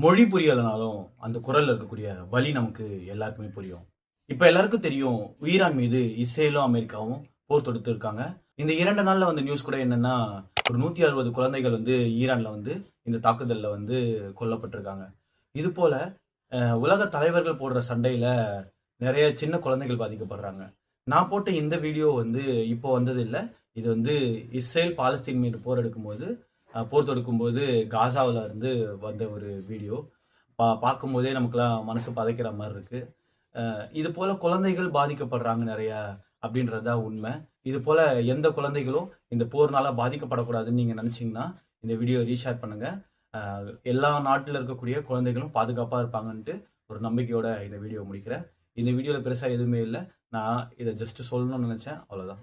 மொழி புரியலனாலும் அந்த குரல்ல இருக்கக்கூடிய வலி நமக்கு எல்லாருக்குமே புரியும். இப்ப எல்லாருக்கும் தெரியும், ஈரான் மீது இஸ்ரேலும் அமெரிக்காவும் போர் தொடுத்து இருக்காங்க. இந்த 2 நாள்ல வந்து நியூஸ் கூட என்னன்னா, ஒரு 160 குழந்தைகள் வந்து ஈரான்ல வந்து இந்த தாக்குதல்ல வந்து கொல்லப்பட்டிருக்காங்க. இது போல உலக தலைவர்கள் போடுற சண்டையில நிறைய சின்ன குழந்தைகள் பாதிக்கப்படுறாங்க. நான் போட்ட இந்த வீடியோ வந்து இப்போ வந்தது இல்ல. இது வந்து இஸ்ரேல் பாலஸ்தீன் மீது போர் தொடுக்கும்போது காசாவில் இருந்து வந்த ஒரு வீடியோ. பார்க்கும்போதே நமக்குலாம் மனசு பதைக்கிற மாதிரி இருக்கு. இது போல குழந்தைகள் பாதிக்கப்படுறாங்க நிறைய அப்படின்றதுதான் உண்மை. இது போல எந்த குழந்தைகளும் இந்த போர்னால பாதிக்கப்படக்கூடாதுன்னு நீங்க நினைச்சீங்கன்னா இந்த வீடியோ ரீஷேர் பண்ணுங்க. எல்லா நாட்டில் இருக்கக்கூடிய குழந்தைகளும் பாதுகாப்பா இருப்பாங்கன்ட்டு ஒரு நம்பிக்கையோட இந்த வீடியோ முடிக்கிறேன். இந்த வீடியோல பெருசா எதுவுமே இல்லை. நான் இதை ஜஸ்ட் சொல்லணும்னு நினைச்சேன், அவ்வளவுதான்.